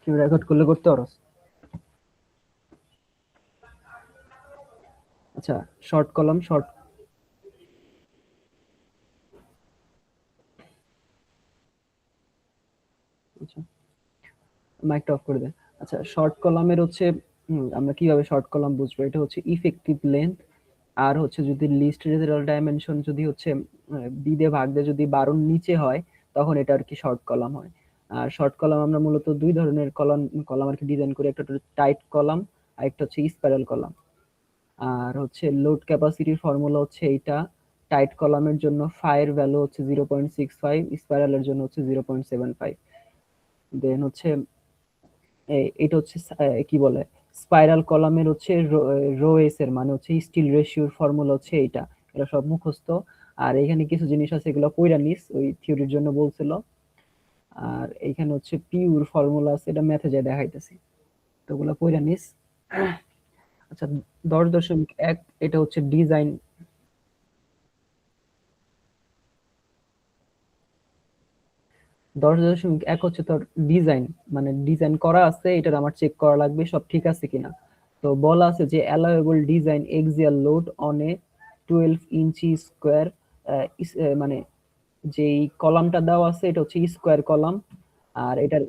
কেউ রেকর্ড করলে করতে পারো। আচ্ছা, শর্ট কলাম, শর্ট, আচ্ছা মাইকটা অফ করে দেন। আচ্ছা, শর্ট কলামের হচ্ছে আমরা কিভাবে শর্ট কলাম বুঝবো? এটা হচ্ছে ইফেক্টিভ লেন্থ, আর হচ্ছে যদি লিস্ট রেজাল্ট ডাইমেনশন যদি হচ্ছে বি দিয়ে ভাগ দিয়ে যদি 12 নিচে হয়, তখন এটা আর কি শর্ট কলাম হয়। আর শর্ট কলাম আমরা মূলত দুই ধরনের কলাম কলাম আর কি ডিজাইন করি, একটা হচ্ছে টাইট কলাম আর একটা হচ্ছে স্পাইরাল কলাম। আর হচ্ছে লোড ক্যাপাসিটির ফর্মুলা হচ্ছে এইটা, টাইট কলামের জন্য ফাইয়ের ভ্যালু হচ্ছে 0.65, স্পাইরালের জন্য হচ্ছে 0.75। দেন হচ্ছে এটা হচ্ছে কি বলে, স্পাইরাল কলামের হচ্ছে রো এস এর মানে হচ্ছে স্টিল রেশিওর ফর্মুলা হচ্ছে এইটা। এটা সব মুখস্থ। আর এখানে কিছু জিনিস আছে এগুলো পইরা নিস, ওই থিওরির জন্য বলছিল। আর এইখানে হচ্ছে পিউর ফর্মুলা আছে, এটা ম্যাথে যায় দেখাইতেছি, তো ওগুলো পইরা নিস। আচ্ছা, 10.1 এটা হচ্ছে ডিজাইন। 10.1 হচ্ছে তোর ডিজাইন, মানে ডিজাইন করা আছে, এটার আমার চেক করা লাগবে সব ঠিক আছে কিনা। তো বলা আছে যে allowable design axial load on a 12 inch square, মানে যেই কলামটা দেওয়া আছে এটা হচ্ছে স্কোয়ার কলাম, আর এটার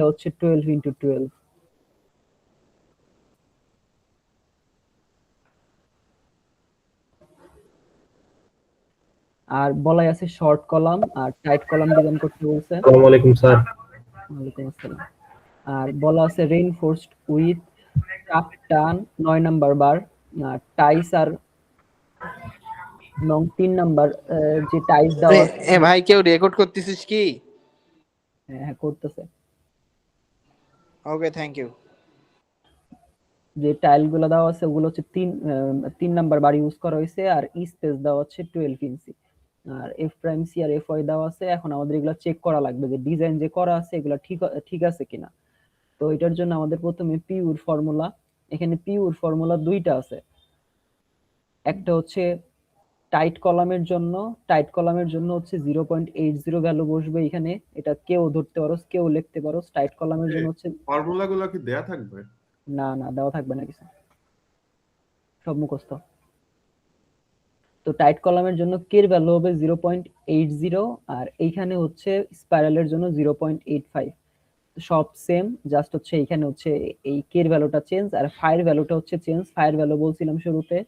হচ্ছে 12 × 12। আর বলাই আছে শর্ট কলাম আর টাইট কলাম ডিজাইন করতে বলছে। আসসালামু আলাইকুম স্যার। ওয়ালাইকুম আসসালাম। আর বলা আছে রেইনফোর্সড উইথ টান 9 নাম্বার বার, টাইস আর নং 3 নাম্বার যে টাইস দেওয়া আছে। এ ভাই কেউ রেকর্ড করতেছিস কি? হ্যাঁ হ্যাঁ করতেছে। ওকে, থ্যাংক ইউ। যে টাইল গুলো দেওয়া আছে ওগুলো হচ্ছে 3 নাম্বার বার ইউজ করা হয়েছে, আর স্পেস দেওয়া হচ্ছে 12 ইঞ্চি। আর এফ প্রাইম সি আর এফ ওয়াই দেওয়া আছে। এখন আমাদের এগুলো চেক করা লাগবে যে ডিজাইন যে করা আছে এগুলো ঠিক আছে কিনা। তো এটার জন্য আমাদের প্রথমে পিউর ফর্মুলা, এখানে পিউর ফর্মুলা দুইটা আছে। একটা হচ্ছে টাইট কলামের জন্য হচ্ছে 0.80 ভ্যালু বসবে এখানে, এটা কেউ ধরতে পারো, কেউ লিখতে পারো। টাইট কলামের জন্য হচ্ছে ফর্মুলাগুলো কি দেয়া থাকবে? না না, দেওয়া থাকবে না কিছু, সব মুখস্থ। তো টাইট কলামের জন্য কে এর ভ্যালু হবে 0.80, আর এইখানে হচ্ছে স্পাইরালের জন্য 0.85। সব সেম, জাস্ট হচ্ছে এইখানে হচ্ছে এই কে এর ভ্যালুটা চেঞ্জ, আর ফাইয়ের ভ্যালুটা হচ্ছে চেঞ্জ। ফাইয়ের ভ্যালু বলছিলাম শুরুতে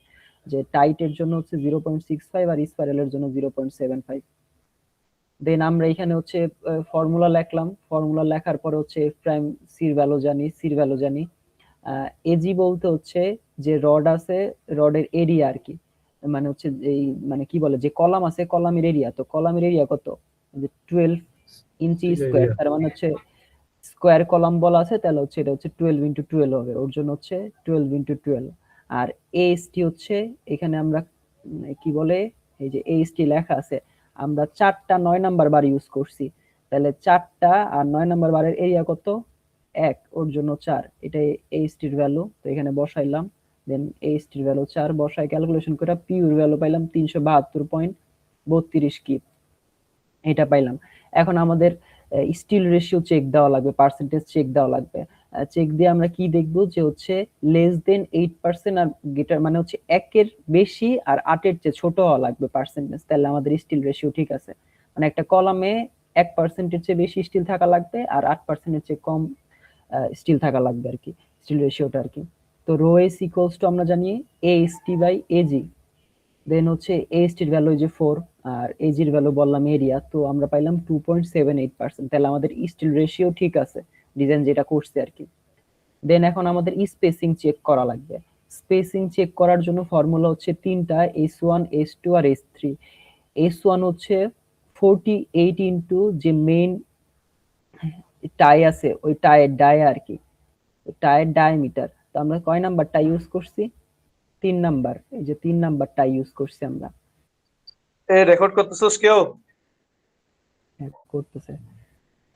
যে টাইটের জন্য হচ্ছে 0.65 আর স্পাইরালের জন্য 0.75। দেন আমরা এখানে হচ্ছে ফর্মুলা লিখলাম, ফর্মুলা লেখার পরে হচ্ছে এফ প্রাইম সির ভ্যালু জানি, সির ভ্যালু জানি। এজি বলতে হচ্ছে যে রড আছে, রডের এরিয়া আর কি, মানে হচ্ছে এই মানে কি বলে যে কলাম আছে কলামের এরিয়া। তো কলামের এরিয়া কত? যে 12 ইঞ্চি স্কোয়ার, তার মানে হচ্ছে স্কোয়ার কলাম বলা আছে, তাহলে হচ্ছে এটা হচ্ছে 12 × 12 হবে, ওর জন্য হচ্ছে 12 × 12। আর এএসটি হচ্ছে এখানে আমরা কি বলে, এই যে এএসটি লেখা আছে, আমরা 4টা 9 নাম্বার বার ইউজ করছি, তাহলে 4টা আর 9 নাম্বার বারের এরিয়া কত? 1, ওর জন্য 4। এটাই এএসটির ভ্যালু, তো এখানে বসাইলাম। দেন এএসটির ভ্যালু 4 বসাই ক্যালকুলেশন করে পিউর ভ্যালু পাইলাম 372.32 কিপ, এটা পাইলাম। এখন আমাদের স্টিল রেশিও চেক দেওয়া লাগবে, পার্সেন্টেজ চেক দেওয়া লাগবে। চেক দিয়ে আমরা কি দেখব যে হচ্ছে লেস দেন 8% আর গেটার মানে হচ্ছে 1-এর বেশি আর 8-এর চেয়ে ছোট হওয়া লাগবে পার্সেন্টেজ, তাহলে আমাদের স্টিল রেশিও ঠিক আছে। মানে একটা কলামে 1%-এর চেয়ে বেশি স্টিল থাকা লাগবে আর 8%-এর চেয়ে কম স্টিল থাকা লাগবে আর কি, স্টিল রেশিওটা আর কি। তো রো এস ইকুয়ালস টু আমরা জানি এএসটি বাই এজি। দেন হচ্ছে এএসটির ভ্যালু যে 4, আর এজির ভ্যালু বললাম এরিয়া, তো আমরা পাইলাম 2.78%, তাহলে আমাদের স্টিল রেশিও ঠিক আছে ডিজাইন যেটা করছে আর কি। দেন এখন আমাদের স্পেসিং চেক করা লাগবে। স্পেসিং চেক করার জন্য ফর্মুলা হচ্ছে তিনটা, S1 S2 আর S3। S1 হচ্ছে 48 ইন্টু যে মেইন টাই আছে ওই টায়ের ডায় আর কি, টায়ের ডায়ামিটার। তো আমরা কয় নাম্বারটা ইউজ করছি? 3 নাম্বার, এই যে 3 নাম্বারটা ইউজ করছি আমরা। এ রেকর্ড করতেছস কেউ? করতেছে।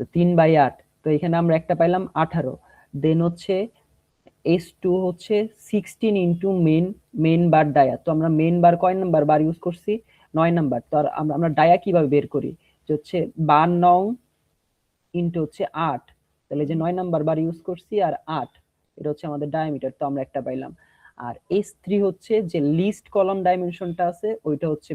তো 3/8, তো এখানে আমরা একটা পাইলাম 18। দেন হচ্ছে S2 হচ্ছে 16 ইন্টু মেইন বার ডায়া, তো আমরা মেইন বার কয় নাম্বার বার ইউজ করছি? 9 নাম্বার। তো আর আমরা ডায়া কিভাবে বের করি, যে হচ্ছে 12 ইন্টু হচ্ছে 8, তো তাহলে যে 9 নাম্বার বার ইউজ করছি আর 8 এটা হচ্ছে আমাদের ডায়ামিটার, তো আমরা একটা পাইলাম। আর S3 হচ্ছে যে লিস্ট কলাম ডাইমেনশনটা আছে ওইটা হচ্ছে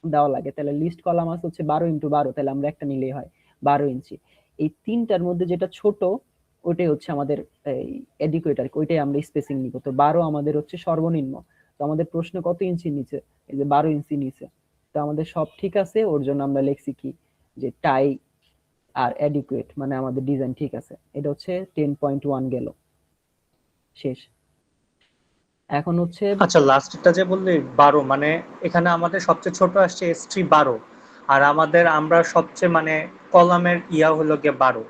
দেওয়া লাগে, তাহলে লিস্ট কলাম আছে হচ্ছে 12x12, তাহলে আমরা একটা নিলেই হয় 12 ইঞ্চি। এই তিনটার মধ্যে যেটা ছোট ওইটাই হচ্ছে আমাদের এই এডিকুয়েটার, ওইটাই আমরা স্পেসিং নিব। তো 12 আমাদের হচ্ছে সর্বনিম্ন। তো আমাদের প্রশ্ন কত ইঞ্চি নিচে, এই যে 12 ইঞ্চি নিচে। তো আমাদের সব ঠিক আছে, ওর জন্য আমরা লিখছি কি যে টাই আর অ্যাডিকুয়েট, মানে আমাদের ডিজাইন ঠিক আছে। এটা হচ্ছে 10.1 গেল, শেষ। এখন হচ্ছে আচ্ছা, লাস্টটা যে বললি 12, মানে এখানে আমাদের সবচেয়ে ছোট আসছে S3 12, আর আমরা সবচেয়ে মানে কলামের হলো গিয়ে 12।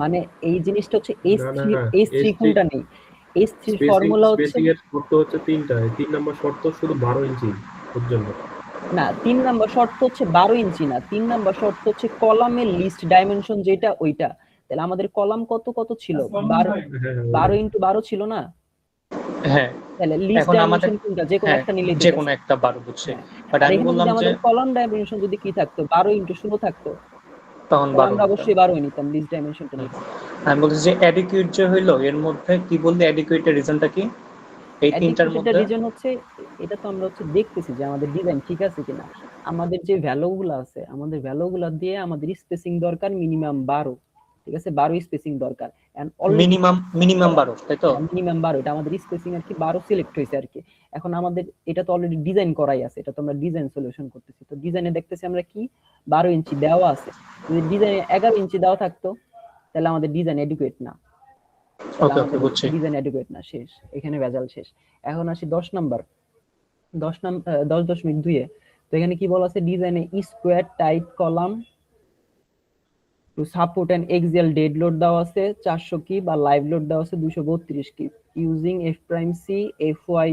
মানে এই জিনিসটা হচ্ছে না না S3 S3 কোনটা নেই, S3 ফর্মুলা হচ্ছে স্পেসিং এর শর্ত হচ্ছে তিনটা, 3 নম্বর শর্ত শুধু 12 ইঞ্চি পর্যন্ত। না, 3 নাম্বার শর্ত হচ্ছে 12 ইঞ্চি না, 3 নাম্বার শর্ত হচ্ছে কলামের লিস্ট ডাইমেনশন যেটা ওইটা। তাহলে আমাদের কলাম কত কত ছিল, 12 ইনটু 12 ছিল না? হ্যাঁ, তাহলে লিস্ট এখন আমাদের ডাইমেনশন কোনটা, যে কোনো হ্যাঁ একটা নিলেই যে তো কোনো একটা 12 বুঝছে, হ্যাঁ। বাট আর আমি এখানে বললাম যদি যে আমাদের কলাম ডাইমেনশন যদি কি থাকতো 12 ইনটু 16 থাকতো, তখন তাহলে 12 আমরা নিতাম। অবশ্যই 12 নিতাম, লিস্ট ডাইমেনশনটা নিতাম। আমি বলছি যে অ্যাডিকুয়েট যে হইলো, এর মধ্যে কি বললি, অ্যাডিকুয়েটের রিজনটা কি এই তিনটার অ্যাডিকুয়েটেড মধ্যে? রিজন হচ্ছে এটা তো আমরা হচ্ছে দেখতেছি যে আমাদের ডিজাইন ঠিক আছে কিনা। আমাদের যে ভ্যালুগুলো আছে, আমাদের ভ্যালুগুলো দিয়ে আমাদের স্পেসিং দরকার মিনিমাম 12, ঠিক আছে, 12 স্পেসিং দরকার। এন্ড অলরেডি মিনিমাম 12, তাই তো? মিনিমাম 12, এটা আমাদের স্পেসিং আর কি 12 সিলেক্ট হয়েছে আর কি। এখন আমাদের এটা তো অলরেডি ডিজাইন করাই আছে, এটা তো আমরা ডিজাইন সলিউশন করতেছি। তো ডিজাইনে দেখতেছি আমরা কি 12 ইঞ্চি দেওয়া আছে, যদি ডিজাইনে 11 ইঞ্চি দেওয়া থাকতো তাহলে আমাদের ডিজাইন এডুকেট না, ওকে ওকে, বুঝছি। ডিজাইন এডুকেট না, শেষ, এখানে ভেজাল শেষ। এখন আসি 10 নাম্বার, 10.2 এ। তো এখানে কি বলা আছে, ডিজাইনে square tied column to support and axial dead load দেওয়া আছে 400 কি, বা লাইভ লোড দেওয়া আছে 232 কি, using F prime C F Y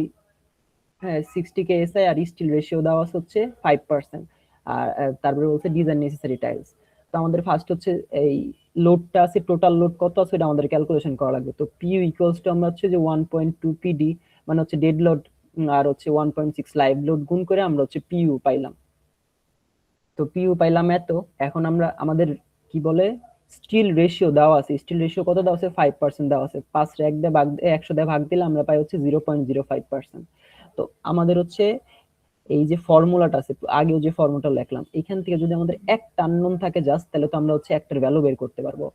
60 K SI, আর স্টিল রেশিও দেওয়া আছে হচ্ছে 5%। আর তারপরে বলছে ডিজাইন নেসেসারি টাইলস। তো আমাদের ফার্স্ট হচ্ছে এই লোডটা আছে, টোটাল লোড কত আছে এটা আমাদের ক্যালকুলেশন করা লাগবে। তো পিইউ ইকুয়ালস টু আমরা হচ্ছে যে 1.2 পিডি, মানে হচ্ছে ডেড লোড আর হচ্ছে 1.6 লাইভ লোড গুণ করে আমরা হচ্ছে পিইউ পাইলাম। তো পিইউ পাইলাম এত। এখন আমরা আমাদের কি বলে স্টিল রেশিও দেওয়া আছে, স্টিল রেশিও কত দেওয়া আছে, 5% দেওয়া আছে। 5 রে 1 দিয়ে ভাগ 100 দিয়ে ভাগ দিলে আমরা পাই হচ্ছে 0.05%। তো আমাদের হচ্ছে এই যে ফর্মুলাটা আছে, আগেও যে ফর্মুলাটা লিখলাম, এখান থেকে যদি আমাদের একটা আননোন থাকে জাস্ট, তাহলে তো আমরা হচ্ছে একটার ভ্যালু বের করতে পারবো।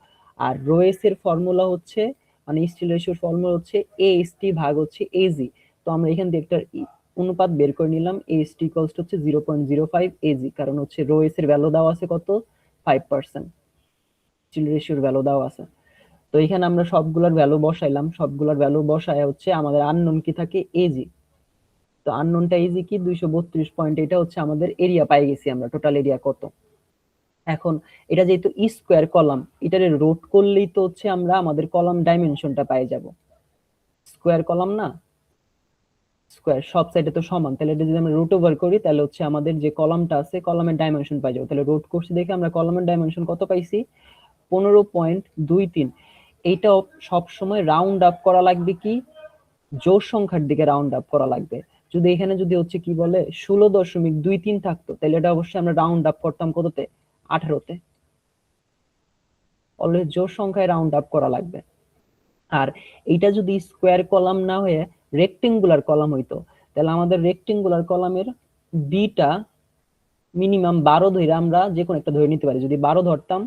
আর রোএস এর ফর্মুলা হচ্ছে, মানে স্টিল রেশিওর ফর্মুলা হচ্ছে এএসটি ভাগ হচ্ছে এজি। তো আমরা এখান থেকে একটা অনুপাত বের করে নিলাম, এএসটি ইকুয়ালস টু হচ্ছে 0.05 এজি, কারণ হচ্ছে রোএস এর ভ্যালু দেওয়া আছে কত, 5%, স্টিল রেশিওর ভ্যালু দেওয়া আছে। তো এখানে আমরা সবগুলোর ভ্যালু বসাইলাম, সবগুলোর ভ্যালু বসায় হচ্ছে আমাদের আননোন কি থাকে, এজি। তো আননোনটা ইজি কি 232 পয়েন্ট, এটা হচ্ছে আমাদের এরিয়া পাই গেছি আমরা, টোটাল এরিয়া কত। এখন এটা যেহেতু স্কোয়ার কলাম, এটারে রোট করলেই তো হচ্ছে আমরা আমাদের কলাম ডাইমেনশনটা পাই যাব। স্কোয়ার কলাম না, স্কোয়ার সব সাইডে তো সমান, তাহলে এটা যদি আমরা রুট ওভার করি তাহলে হচ্ছে আমাদের যে কলামটা আছে কলামের ডাইমেনশন পাই যাবো। তাহলে রুট করছি দেখে আমরা কলামের ডাইমেনশন কত পাইছি, 15.23। এইটা সব সময় রাউন্ড আপ করা লাগবে কি, জোড় সংখ্যার দিকে রাউন্ড আপ করা লাগবে। যদি এখানে যদি হচ্ছে কি বলে 16.23 থাকতো, তাহলে এটা অবশ্যই আমরা রাউন্ড আপ করতাম কততে, 18তে। অলওয়েজ জোড় সংখ্যায় রাউন্ড আপ করা লাগবে। আর এইটা যদি স্কোয়ার কলাম না হয়ে রেক্টেঙ্গুলার কলাম হইতো, তাহলে আমাদের রেক্টেঙ্গুলার কলামের বিটা মিনিমাম 12 ধরে আমরা যে কোনো একটা ধরে নিতে পারি। যদি 12 ধরতাম,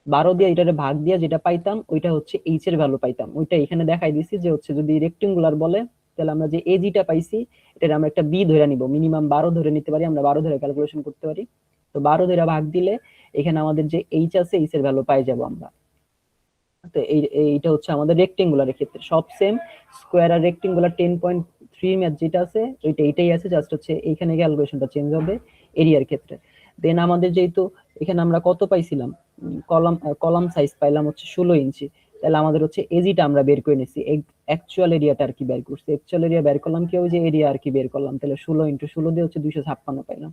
12 দিয়ে এটারে ভাগ দিয়ে যেটা পাইতাম ওইটা হচ্ছে এইচ এর ভ্যালু পাইতাম। ওইটা এখানে দেখাই দিছি যে হচ্ছে যদি রেক্টেঙ্গুলার বলে তাহলে আমরা যে এজিটা পাইছি এটা আমরা একটা বি ধরে নিব, মিনিমাম 12 ধরে নিতে পারি, আমরা 12 ধরে ক্যালকুলেশন করতে পারি। তো 12 ধরে ভাগ দিলে এখানে আমাদের যে এইচ আছে এইচ এর ভ্যালু পাই যাব আমরা। তো এইটা হচ্ছে আমাদের রেক্টেঙ্গুলারের ক্ষেত্রে সব সেম। স্কোয়ার আর রেক্টেঙ্গুলার 10.3 ম্যাথ যেটা আছে এইটাই আছে, জাস্ট হচ্ছে এইখানে ক্যালকুলেশনটা চেঞ্জ হবে এরিয়ার ক্ষেত্রে। দেন আমাদের যেহেতু এখানে আমরা কত পাইছিলাম, কলাম সাইজ পাইলাম হচ্ছে 16 ইঞ্চি, তাহলে আমাদের হচ্ছে এজিটা আমরা বের করে নিছি, অ্যাকচুয়াল এরিয়াটা আর কি বের করছি, অ্যাকচুয়াল এরিয়া বের করলাম কি ওই যে এরিয়া আর কি বের করলাম, তাহলে 16 ইনটু 16 দিয়ে হচ্ছে 256 পাইলাম।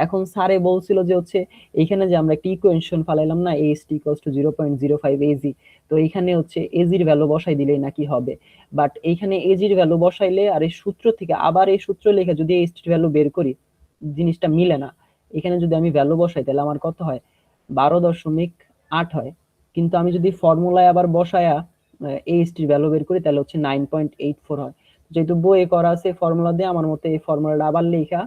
এখন স্যারে বলছিল যে হচ্ছে এইখানে যে আমরা একটা ইকুয়েশন ফালাইলাম না, AST = 0.05 এজি, তো এইখানে হচ্ছে এজির ভ্যালু বসাই দিলেই নাকি হবে। বাট এইখানে এজির ভ্যালু বসাইলে আর এই সূত্র থেকে আবার এই সূত্র লিখে যদি AST এর ভ্যালু বের করি, জিনিসটা মিলে না। এখানে যদি আমি ভ্যালু বসাই তাহলে আমার কত হয়, 12.8 হয়, কিন্তু আমি যদি ফর্মুলায় আবার বসায়া AST এর ভ্যালু বের করি তাহলে হচ্ছে 9.84 হয়। যেহেতু বইয়ে করা আছে ফর্মুলা দিয়ে, আমার মতে এই ফর্মুলাটা আবার লেখা,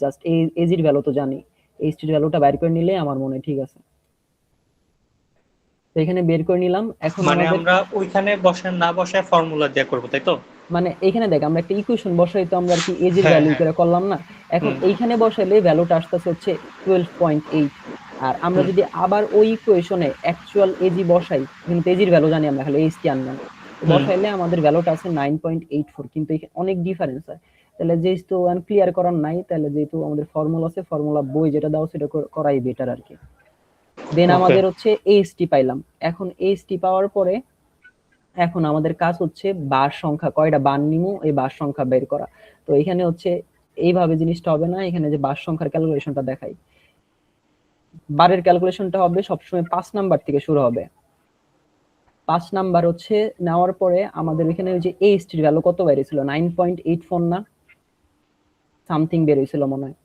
জাস্ট AG এর ভ্যালু তো জানি, AST এর ভ্যালুটা বের করে নিলে আমার মনে হয় ঠিক আছে। তো এখানে বের করে নিলাম। এখন মানে আমাদের আমরা ওইখানে না বসায় ফর্মুলা দিয়ে করবো, তাই তো? মানে এখানে দেখ আমরা একটা ইকুয়েশন বসাই তো আমরা আর কি এজ এর হ্যাঁ ভ্যালু হ্যাঁ। করে করলাম না। এখন হুম। এইখানে বসাইলে ভ্যালুটা আসতেছে হচ্ছে 12.8। আর আমরা যদি আবার ওই ইকুয়েশনে অ্যাকচুয়াল এজি বসাই, কিন্তু এজির ভ্যালু জানি আমরা, খালি এইচটি আনলাম, বসাইলে আমাদের ভ্যালুটা আছে 9.84। কিন্তু এখানে অনেক ডিফারেন্স হয়। তাহলে যেহেতু ক্লিয়ার করার নাই, তাহলে যেহেতু আমাদের ফর্মুলা আছে, ফর্মুলা বই যেটা দাও সেটা করাই বেটার আর কি। দেন Okay. আমাদের হচ্ছে এইচটি পাইলাম। এখন এইচটি পাওয়ার পরে এখন আমাদের কাজ হচ্ছে বার সংখ্যা, কয়টা বার নিমু এই বার সংখ্যা বের করা। তো এখানে হচ্ছে এইভাবে জিনিসটা হবে না, এখানে যে বার সংখ্যার ক্যালকুলেশনটা দেখাই, বারের ক্যালকুলেশনটা হবে সবসময় 5 নাম্বার থেকে শুরু হবে। 5 নাম্বার হচ্ছে নেওয়ার পরে আমাদের এখানে ওই যে AST এর ভ্যালু কত বের হয়েছিল, 9.84 না সামথিং বের হয়েছিল মনে হয়।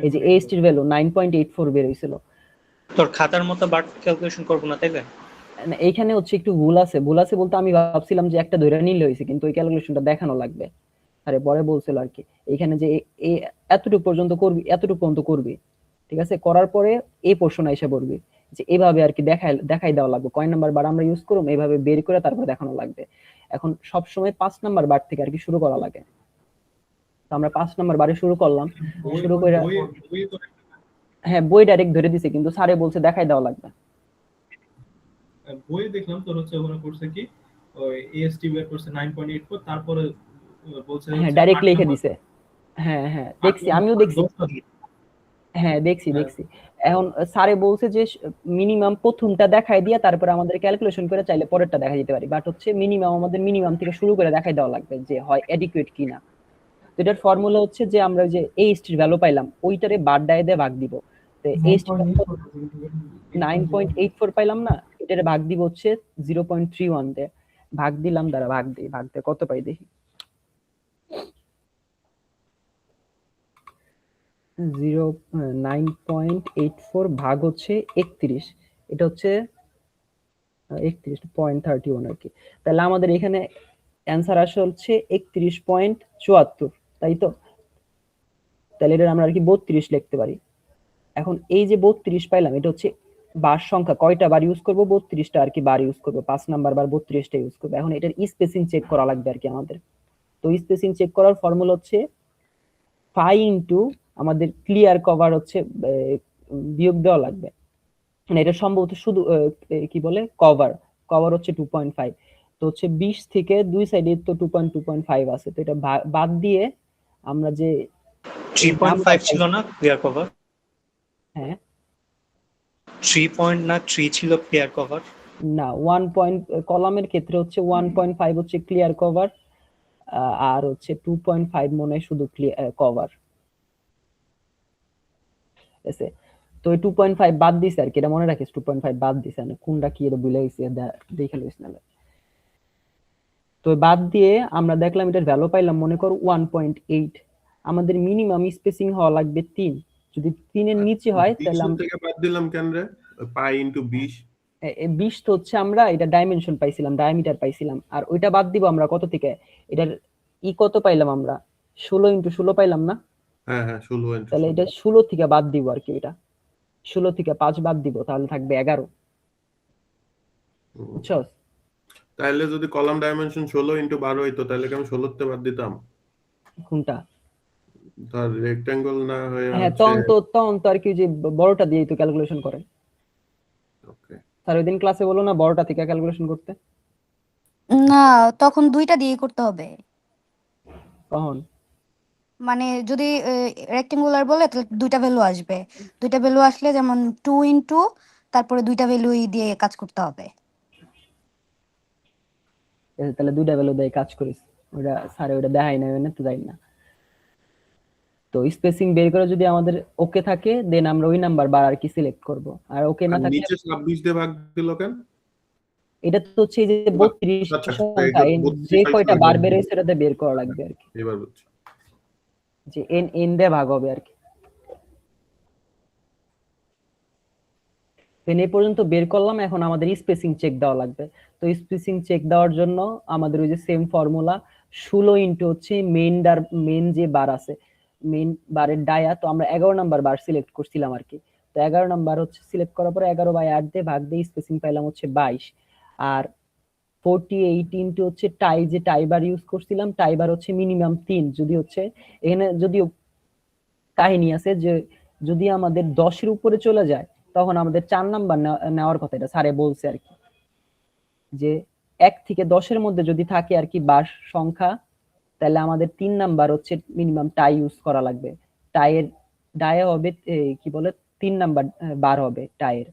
এই যে AST এর ভ্যালু 9.84 বের হয়েছিল। তোর খাতার মতো বার ক্যালকুলেশন করবো না, তাইলে? না, এইখানে হচ্ছে একটু ভুল আছে। ভুল আছে বলতে আমি ভাবছিলাম যে একটা ধরে নিলে হয়েছে, কিন্তু ওই ক্যালকুলেশনটা দেখানো লাগবে। আরে পরে বলছিল আর কি এখানে যে এতটুকু পর্যন্ত করবি, এতটুকু পর্যন্ত করবি, ঠিক আছে, করার পরে এই পোর্শনে এসে পড়বি, যে এভাবে আর কি দেখাই দেওয়া লাগবে কয় নাম্বার বার আমরা ইউজ করব, এইভাবে বের করে তারপর দেখানো লাগবে। এখন সব সময় 5 নাম্বার বার থেকে আর কি শুরু করা লাগে। তো আমরা 5 নাম্বার বারে শুরু করলাম, শুরু করে হ্যাঁ বই ডাইরেক্ট ধরে দিছে, কিন্তু স্যারে বলছে দেখাই দেওয়া লাগবে। বই দেখলাম তোর হচ্ছে ওখানে করছে কি ওই এএসটি বের করছে 9.84, তারপরে বলছে হ্যাঁ হচ্ছে ডাইরেক্ট 8 লিখে নাম্বার দিছে। হ্যাঁ হ্যাঁ দেখছি, আমিও দেখছি। হ্যাঁ দেখছি। এখন স্যারে বলছে যে মিনিমাম প্রথমটা দেখাই দিয়া তারপরে আমাদের ক্যালকুলেশন করে চাইলে পরেরটা দেখা যেতে পারি, বাট হচ্ছে আমাদের মিনিমাম থেকে শুরু করে দেখাই দেওয়া লাগবে যে হয় এডিকুয়েট কিনা। তো এটার ফর্মুলা হচ্ছে যে আমরা যে AST এর ভ্যালু পাইলাম ওইটারে বার দিয়ে ভাগ দিব। তো AST 9.84 পাইলাম না, এটারে ভাগ দিব হচ্ছে 0.31 দিয়ে। ভাগ দিলাম, দ্বারা ভাগ দিয়ে কত পাই দেখি। 9.84 ভাগ হচ্ছে 31, এটা হচ্ছে 31.31 আর কি। তাহলে আমাদের এখানে অ্যান্সার আসে হচ্ছে 31.74, তাই তো? তাহলে এটা আমরা আর কি 32 লিখতে পারি। এখন এই যে 32 পাইলাম, এটা হচ্ছে বার সংখ্যা, কয়টা বার ইউজ করব, 32টা আর কি বার ইউজ করব, 5 নাম্বার বার 32টা ইউজ করব। এখন এটার স্পেসিং চেক করা লাগবে আর কি আমাদের। তো স্পেসিং চেক করার ফর্মুলা হচ্ছে পাই ইনটু আমাদের ক্লিয়ার কভার হচ্ছে বিয়োগ দেওয়া লাগবে। মানে এটা সম্ভবত শুধু কি বলে কভার হচ্ছে 2.5। তো হচ্ছে 20 থেকে দুই সাইডে তো 2.5 আছে, তো এটা বাদ দিয়ে আমরা যে 3.5 ছিল না ক্লিয়ার কভার? হ্যাঁ 3 ছিল ক্লিয়ার কভার না, 1 পয়েন্ট কলামের ক্ষেত্রে হচ্ছে 1.5 হচ্ছে ক্লিয়ার কভার, আর হচ্ছে 2.5 মনে হয় শুধু কভার এসে। তো ওই 2.5 বাদ দিছে আর কি, এটা মনে রাখিস 2.5 বাদ দিছে, না কোনটা কি এটা ভুলে গেছি, দেখে লইস না। তো বাদ দিয়ে আমরা দেখলাম এটার ভ্যালু পাইলাম মনে কর 1.8। আমাদের মিনিমাম স্পেসিং হওয়া লাগবে 3। যদি 3 এর নিচে হয় তাহলে আমরা থেকে বাদ দিলাম কেন রে? পাই ইনটু 20 20 তো হচ্ছে আমরা এটা ডাইমেনশন পাইছিলাম, ডায়ামিটার পাইছিলাম, আর ওইটা বাদ দিব আমরা কত থেকে, এটার কত পাইলাম আমরা, 16 ইনটু 16 পাইলাম না? হ্যাঁ 16 ইনটু তাহলে এটা 16 থেকে বাদ দিব আর কি, এটা 16 থেকে 5 বাদ দিব, তাহলে থাকবে 11। বুঝছো? তাহলে যদি কলাম ডাইমেনশন 16 ইনটু 12 হইতো তাহলে কি আমি 16 তে বাদ দিতাম? কোনটা? তার রেক্ট্যাঙ্গল না হয়ে হ্যাঁ হচ্ছে তখন তো আর কি যে বড়টা দিয়ে তো ক্যালকুলেশন করে। ওকে। স্যার ওইদিন ক্লাসে বলো না বড়টা থেকে ক্যালকুলেশন করতে। না, তখন দুইটা দিয়ে করতে হবে। কখন? মানে যদি রেক্টেঙ্গুলার বলে তাহলে দুইটা ভ্যালু আসবে, দুইটা ভ্যালু আসলে যেমন 2 ইনটু তারপরে দুইটা ভ্যালুই দিয়ে কাজ করতে হবে। তাহলে দুইটা ভ্যালু দিয়ে কাজ করিস, ওটা স্যারে ওটা দেখাই না, তো যাই না। তো স্পেসিং বের করে যদি আমাদের ওকে থাকে দেন আমরা ওই নাম্বার বার আর কি সিলেক্ট করব, আর ওকে না থাকলে নিচে 26 দিয়ে ভাগ দিল কেন? এটা তো হচ্ছে এই যে 32 আচ্ছা, সংখ্যা, এটা 32 যে কয়টা সংখ্যা বার বের হয়েছে সেটাতে বের করা লাগবে আর কি, এবার বুঝছি। যে এন দিয়ে ভাগ হবে আর কি। দেন এই পর্যন্ত বের করলাম, এখন আমাদের স্পেসিং চেক দেওয়া লাগবে। তো স্পেসিং চেক দেওয়ার জন্য আমাদের ওই যে সেম ফর্মুলা 16 ইন্টু হচ্ছে মেইন যে বার আছে, মেইন বারের ডায়া, তো আমরা 11 নাম্বার বার সিলেক্ট করছিলাম আর কি। তো 11 নাম্বার হচ্ছে সিলেক্ট করার পরে 11/8 দিয়ে ভাগ দিয়ে স্পেসিং পাইলাম হচ্ছে 22। আর 48 ইন্টু হচ্ছে টাই বার ইউজ করছিলাম, টাই বার হচ্ছে মিনিমাম 3। যদি হচ্ছে এখানে যদিও কাহিনী আছে যে যদি আমাদের 10-এর উপরে চলে যায় তখন আমাদের 4 নাম্বার নেওয়ার কথা, এটা স্যারে বলছে আর কি, যে 1 থেকে 10-এর মধ্যে যদি থাকে আর কি বার সংখ্যা, তাহলে আমাদের 3 নাম্বার হচ্ছে মিনিমাম টাই ইউজ করা লাগবে। টাইয়ের ডায়ে হবে কি বলে 3 নাম্বার বার হবে টাইয়ের।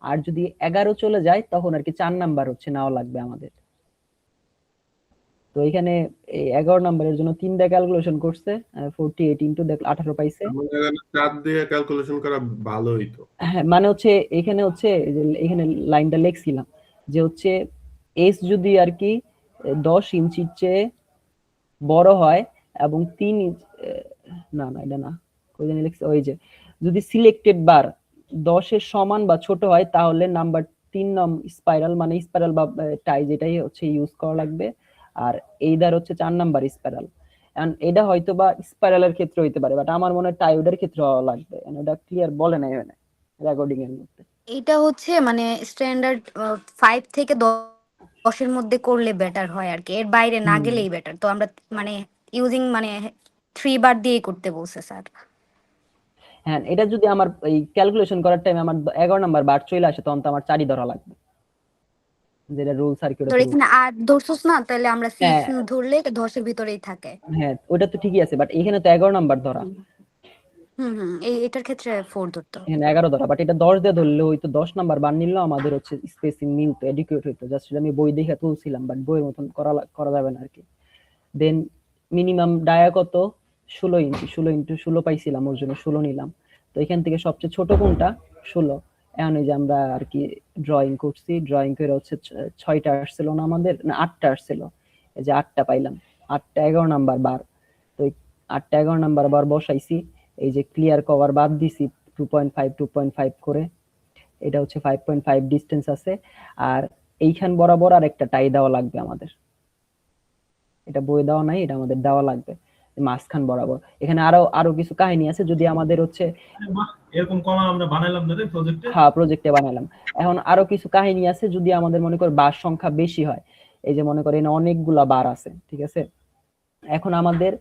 আর যদি 11 চলে যায় তখন আর কি 4 নাম্বার হচ্ছে নেওয়া লাগবে আমাদের। তো এখানে 11 নাম্বারের জন্য 3 দিয়ে ক্যালকুলেশন করছে, 48 ইন্টু 18 পাইছে। আমাদের এখানে 4 দিয়ে ক্যালকুলেশন করা ভালো হইতো। হ্যাঁ, মানে হচ্ছে এখানে হচ্ছে যে এখানে লাইনটা লিখছিলাম যে হচ্ছে এস যদি আর কি 10 ইঞ্চির চেয়ে বড় হয় এবং 3 না এটা না, কই জানি লিখছে, ওই যে যদি সিলেক্টেড বার 10-এর সমান বা ছোট হয় তাহলে নাম্বার 3 স্পাইরাল, মানে স্পাইরাল বা টাই যেটাই হচ্ছে ইউজ করা লাগবে। আর এইদার হচ্ছে 4 নাম্বার স্পাইরাল। এন্ড এটা হয়তো বা স্পাইরালের ক্ষেত্রে হইতে পারে, বাট আমার মনে হয় টাইওডের ক্ষেত্রে হওয়া লাগবে, এটা ক্লিয়ার বলে নাই মানে রেকর্ডিং এর মধ্যে। এটা হচ্ছে মানে স্ট্যান্ডার্ড 5 থেকে 10-এর মধ্যে করলে বেটার হয় আর কি, এর বাইরে না গেলেই বেটার। তো আমরা মানে ইউজিং মানে 3 বার দিয়ে করতে বলছে স্যার। হ্যাঁ, এটা যদি আমার এই ক্যালকুলেশন করার টাইমে আমার 11 নাম্বার বার চলে আসে তখন তো আমার 4ই ধরা লাগবে, যেটা রুল সার্কিট। তোর এখানে 8 ধরছস না, তাহলে আমরা 6 হ্যাঁ। ধরলে 10-এর ভিতরেই থাকে। হ্যাঁ, ওটা তো ঠিকই আছে, বাট এখানে তো 11 নাম্বার ধরা, এটার ক্ষেত্রে 4 ধরতে হবে। এখানে 11 ধরা, বাট এটা 10 দিয়ে ধরলে হয়তো 10 নাম্বার বার নিলেও আমাদের হচ্ছে স্পেসিং মিলতো, এডিকুয়েট হইতো। জাস্ট আমি বই দেখে তুলছিলাম, বাট বইয়ের মতন করা যাবে না আর কি। দেন মিনিমাম ডায়া কত 16 ইঞ্চি, 16 ইন্টু 16 পাইছিলাম, ওর জন্য 16 নিলাম। তো এখান থেকে সবচেয়ে ছোট কোনটা 16। এখন এই যে আমরা আর কি ড্রয়িং করছি, ড্রয়িং করে হচ্ছে 6টা আসছিল না আমাদের, না 8টা আসছিল, এই যে 8টা পাইলাম। 8টা 11 নাম্বার বার, তো 8টা 11 নাম্বার বার বসাইছি। এই যে ক্লিয়ার কভার বাদ দিছি 2.5 করে, এটা হচ্ছে 5.5 ডিসটেন্স আছে। আর এইখান বরাবর আর একটা টাই দেওয়া লাগবে আমাদের, এটা বই দেওয়া নাই, এটা আমাদের দেওয়া লাগবে মাঝখান বরাবর। এখানে আরো কিছু কাহিনী আছে, যদি আমাদের হচ্ছে এরকম কলাম আমরা বানাইলাম না রে প্রজেক্টে। হ্যাঁ, প্রজেক্টে বানালাম। এখন আরো কিছু কাহিনী আছে, যদি আমাদের মনে কর বার সংখ্যা বেশি হয়, এই যে মনে করেন অনেকগুলা বার আছে, ঠিক আছে। এখন আমাদের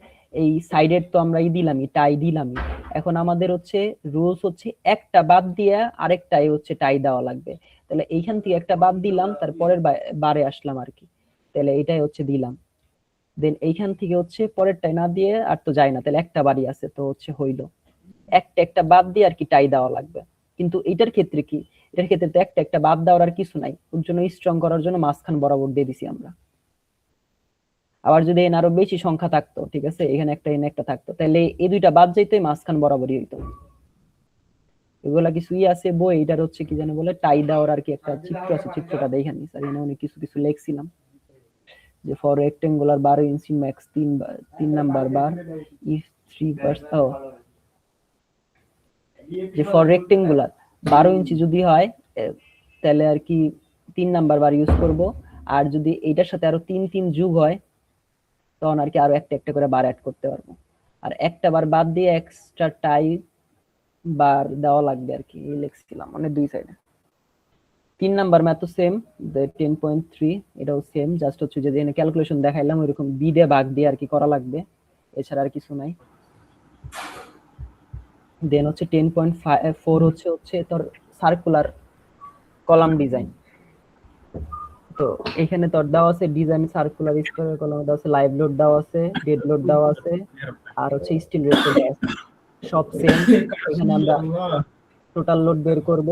এই সাইডের তো আমরা দিলামই, টাই দিলামই। এখন আমাদের হচ্ছে রুলস হচ্ছে একটা বাদ দিয়ে আরেকটাই হচ্ছে টাই দেওয়া লাগবে। তাহলে এইখান থেকে একটা বাদ দিলাম, তারপরের বারে আসলাম আর কি, তাহলে এইটাই হচ্ছে দিলাম। দেন এইখান থেকে হচ্ছে পরেরটাই না দিয়ে আর তো যায় না, তাহলে একটা বাড়ি আছে, তো হচ্ছে হইলো একটা বাদ দিয়ে আর কি টাই দেওয়া লাগবে। কিন্তু এটার ক্ষেত্রে কি, এটার ক্ষেত্রে তো একটা বাদ দেওয়ার আর কিছু নাই, ওর জন্য স্ট্রং করার জন্য মাঝখান বরাবর দিয়ে দিছি আমরা। আবার যদি এখানে আরো বেশি সংখ্যা থাকতো, ঠিক আছে, এখানে একটা থাকতো, তাহলে এই দুইটা বাদ যাইতো মাঝখান বরাবরই হইতো। এগুলা কিছুই আছে বই, এটার হচ্ছে কি জানে বলে টাই দেওয়ার আর কি একটা চিত্র আছে, চিত্রটা দেখে নিস। আর এখানে অনেক কিছু লিখছিলাম যে for rectangular 12 inch max 3 number bar if 3 bars, যে ফর রেক্টেঙ্গুলার 12 ইঞ্চি যদি হয় তাহলে আর কি 3 নাম্বার বার ইউজ করব। আর যদি এইটার সাথে আরো 3 যোগ হয় তখন আর কি আরো একটা করে বার অ্যাড করতে পারবো। আর একটা বার বাদ দিয়ে এক্সট্রা টাই বার দেওয়া লাগবে আর কি, এই লিখছিলাম মানে দুই সাইডে। 3 নাম্বার ম্যাথ সেম, 10.3 এটাও সেম, জাস্ট হচ্ছে যদি এখানে ক্যালকুলেশন দেখাইলাম ওইরকম বি দিয়ে ভাগ দিয়ে আর কি করা লাগবে, এছাড়া আর কিছু নাই। দেন হচ্ছে 10.4 হচ্ছে তোর সার্কুলার কলাম ডিজাইন। তো এখানে তোর দেওয়া আছে ডিজাইন সার্কুলার স্কয়ার কলাম দেওয়া আছে, লাইভ লোড দেওয়া আছে, ডেড লোড দেওয়া আছে, আর হচ্ছে স্টিল রেশিও দেওয়া আছে, সব সেম। এখানে আমরা টোটাল লোড বের করব,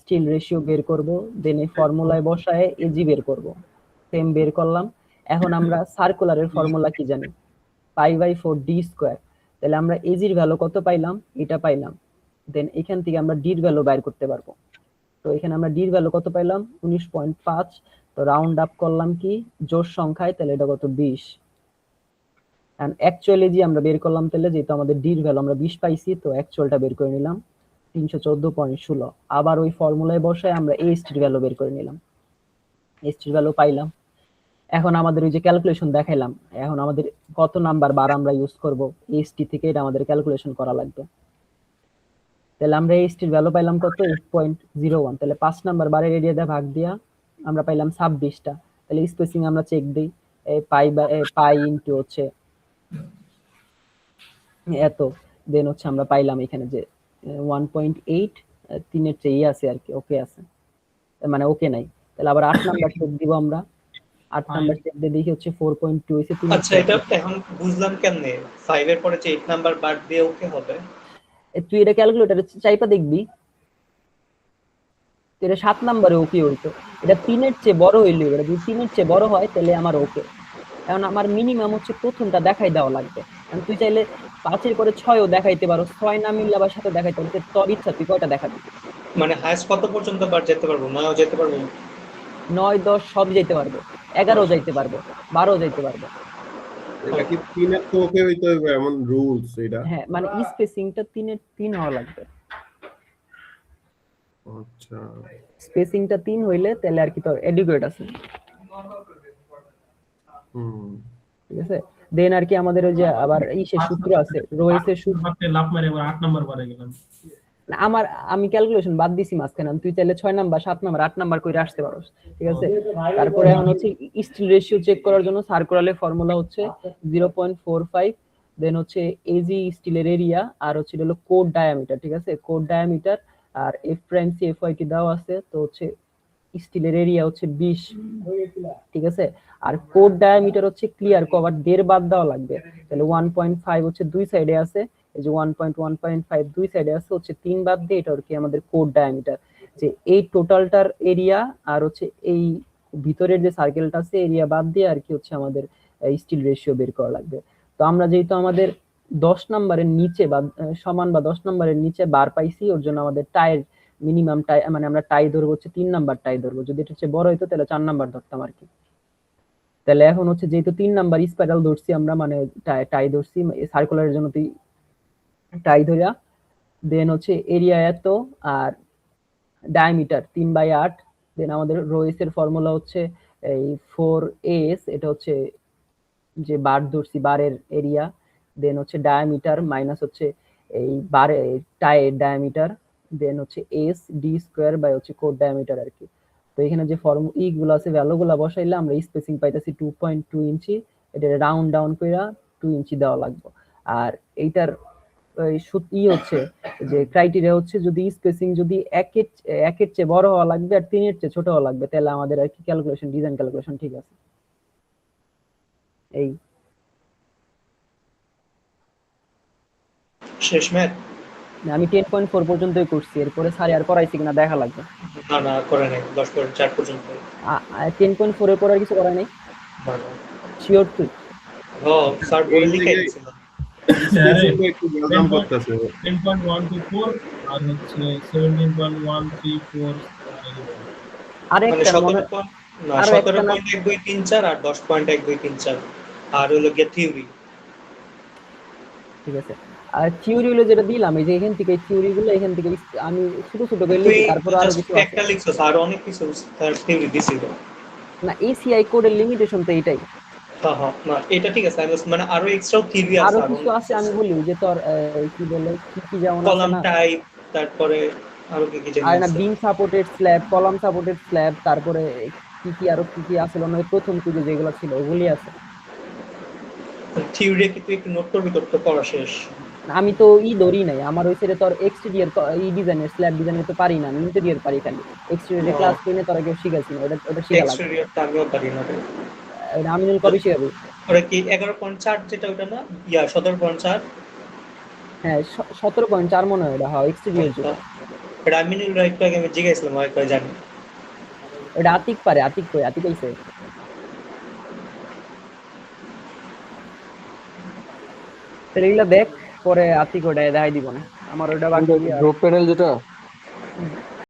স্টিল রেশিও বের করব, দেন এই ফর্মুলায় বসায় এজি বের করব, সেম বের করলাম। এখন আমরা সার্কুলারের ফর্মুলা কি জানি, π/4 d স্কয়ার। তাহলে আমরা এজির ভ্যালু কত পাইলাম, এটা পাইলাম। দেন এখান থেকে আমরা ডির ভ্যালু বাইর করতে পারবো। তো এখানে আমরা ডির ভ্যালু কত পাইলাম 19.5। তো রাউন্ড আপ করলাম কি জোড় সংখ্যায়, তাহলে এটা কত 20। এন্ড অ্যাকচুয়ালি জি আমরা বের করলাম, তাহলে যেহেতু আমাদের ডির ভ্যালু আমরা 20 পাইছি, তো অ্যাকচুয়ালটা বের করে নিলাম। 314.16। আবার ওই ফর্মুলায় বসায় আমরা AST এর ভ্যালু বের করে নিলাম, AST এর ভ্যালু পাইলাম। এখন আমাদের ওই যে ক্যালকুলেশন দেখাইলাম, এখন আমাদের কত নাম্বার বার আমরা ইউজ করব AST থেকে এটা আমাদের ক্যালকুলেশন করা লাগবে। তাহলে আমরা AST এর ভ্যালু পাইলাম কত 8.01, তাহলে 5 নাম্বার বারের এরিয়া দিয়ে ভাগ দিয়া আমরা পাইলাম 26টা। তাহলে স্পেসিং আমরা চেক দেই, পাই ইনটু হচ্ছে এত, দেন হচ্ছে আমরা পাইলাম এখানে যে 1.8, 3 এর চেয়ে আছে আর কি, ওকে আছে, মানে ওকে নাই। তাহলে আবার 8 নাম্বার চেক দিব আমরা, 8 নাম্বার চেক দিয়ে দেখি হচ্ছে 4.2 হইছে। আচ্ছা এটা এখন বুঝলাম কেমনে 5 এর পরে যে 8 নাম্বার বাদ দিয়ে ওকে হবে। তুই এটা ক্যালকুলেটরে চাইপা দেখবি, এটা 7 নাম্বারে ওকে হইতো, এটা 3 এর চেয়ে বড় হইলে, এটা যদি 3 এর চেয়ে বড় হয় তাহলে আমার ওকে। কারণ আমার মিনিমাম হচ্ছে প্রথমটা দেখাই দেওয়া লাগবে, কারণ তুই চাইলে 5 এর পরে 6ও দেখাইতে পারো, 6 না মিললে আবার 7 দেখাইতে পারো, তোর ইচ্ছা তুই কয়টা দেখাবি। মানে হাইস্ট কত পর্যন্ত বার যেতে পারবো? 9ও যেতে পারবো? 9, 10 সব যাইতে পারবো, 11ও যাইতে পারবো, 12ও যাইতে পারবো। এটা কি 3 এর তো ওকে হইতো এমন রুলস এটা? হ্যাঁ, মানে স্পেসিংটা 3 এর 3 হওয়া লাগবে। আচ্ছা, স্পেসিংটা 3 হইলে তাহলে আর কি তোর এডুকেট আছে, ঠিক আছে। দেন আর কি আমাদের ওই যে আবার ইসের সূত্র আছে, রোয়েসের সূত্র। আপনি লাভ মারে এবার 8 নাম্বার বারে গেলাম। না, আমি ক্যালকুলেশন বাদ দিছি মাঝখানে, তুই চাইলে 6 নাম্বার, 7 নাম্বার, 8 নাম্বার কইরা আসতে পারোস, ঠিক আছে। তারপরে এখন হচ্ছে স্টিল রেশিও চেক করার জন্য সার্কুলারের ফর্মুলা হচ্ছে 0.45, দেন হচ্ছে এজি স্টিলের এরিয়া, আর হচ্ছে হলো কোড ডায়ামিটার, ঠিক আছে। কোড ডায়ামিটার আর F prime C F Y T দেওয়া আছে, তো হচ্ছে স্টিলের এরিয়া হচ্ছে 20, ঠিক আছে। আর কোড ডায়ামিটার হচ্ছে ক্লিয়ার কভার 1.5 বাদ দেওয়া লাগবে, তাহলে 1.5 হচ্ছে দুই সাইডে আছে, এই যে 1.1.5 দুই সাইডে আছে, হচ্ছে 3 বাদ দিয়ে এটা আর কি আমাদের কোড ডায়ামিটার। যে এই টোটালটার এরিয়া আর হচ্ছে এই ভিতরের যে সার্কেলটা আছে এরিয়া বাদ দিয়ে আর কি হচ্ছে আমাদের স্টিল রেশিও বের করা লাগবে। তো আমরা যেহেতু আমাদের 10 নাম্বারের নিচে বা সমান বা 10 নাম্বারের নিচে বার পাইছি, ওর জন্য আমাদের টাইর মিনিমাম টাই, মানে আমরা টাই ধরবো হচ্ছে 3 নাম্বার টাই ধরবো, যদি এটা হচ্ছে বড় হইতো তাহলে 4 নাম্বার ধরতাম আর কি। তাহলে এখন হচ্ছে যেহেতু 3 নাম্বার স্পাইরাল ধরছি আমরা, মানে টাই ধরছি সার্কুলারের জন্য, তুই টাই ধরিয়া, দেন হচ্ছে এরিয়া এত আর ডায়ামিটার 3/8, দেন আমাদের রোয়েস এর ফর্মুলা হচ্ছে এই 4s, এটা হচ্ছে যে বার ধরছি বারের এরিয়া, দেন হচ্ছে ডায়ামিটার মাইনাস হচ্ছে এই বারে টাইয়ের ডায়ামিটার, দেন হচ্ছে এস ডি স্কয়ার বাই হচ্ছে কোড ডায়ামিটার আর কি। তো এখানে যে গুলো আছে ভ্যালুগুলো বসাইলে আমরা স্পেসিং পাইতাছি 2.2 ইঞ্চি, এটা রাউন্ড ডাউন কইরা 2 ইঞ্চি দেওয়া লাগবে। আর এইটার হচ্ছে যে ক্রাইটেরিয়া হচ্ছে যদি স্পেসিং যদি একের চেয়ে বড় হওয়া লাগবে আর 3 এর চেয়ে ছোট হওয়া লাগবে, তাহলে আমাদের আর কি ক্যালকুলেশন, ডিজাইন ক্যালকুলেশন ঠিক আছে। এই শেষ ম্যাথ? আমি 10.4 পর্যন্তই করছি, এরপরে স্যার আর করাইছি কিনা দেখা লাগবে। না করে নাই, 10.4 পর্যন্ত। 10.4 এর পর আর কিছু করা নাই? শিওর তুই? স্যার বলে লিখে দিয়েছিল। একটু বদনাম করতেছে। 10.124 আর হচ্ছে 17.134 আর মানে একটা মনে 17.1234 আর 10.1234 আর হলো গিয়ে থিওরি। ঠিক আছে। আর থিওরি হলো যেটা দিলাম, এই যে এখান থেকে থিওরি গুলো এখান থেকে আমি ছোট ছোট করে লিখি, তারপর আরো কিছু আছে একটা লিখছো আর অনেক কিছু তার থিওরি দিছিল না। এসিআই কোডের লিমিটেশন তো এইটাই। হ্যাঁ না এটা ঠিক আছে, আমি মানে আরো এক্সট্রা থিওরি আছে, আরো কিছু আছে আমি বলি যে তোর কি বলে কি যেমন আছে কলাম না, টাইপ, তারপরে আরো কি কি আর জানি না আছে, beam supported slab, column supported slab, তারপরে কি আরো কি আছে মানে প্রথম কুইজে যেগুলো ছিল ওগুলি আছে। থিওরি কি তুই একটু নোট করবি, তোর তো পড়া শেষ। আমি তো ধরি নাই, আমার ওই সাইডে তোর এক্সটেরিয়র ডিজাইনের স্ল্যাব ডিজাইনের তো পারি না, আমি ইন্টেরিয়র পারি, খালি এক্সটেরিয়র ক্লাস 10 তোরা কেউ শিখাইছি না, ওটা শিখা লাগবে। এক্সটেরিয়র তো আমিও পারি না রে। এটা আমিনুল কবে শিখাবে? ওরা কি 11.4 যেটা ওটা না, 17.4? হ্যাঁ 17.4 মনে হয় এটা, হ্যাঁ এক্সটেরিয়র যেটা। এটা আমিনুল একটু আগে আমি জিজ্ঞাসলাম, হয়তো জানি। এটা আতিক পারে, আতিক কই, আতিক আইছে। তাহলে এগুলা দেখ, পরে আতিক ওটা দেখাই দিব না, আমার ওটা বাকি গ্রুপ প্যানেল যেটা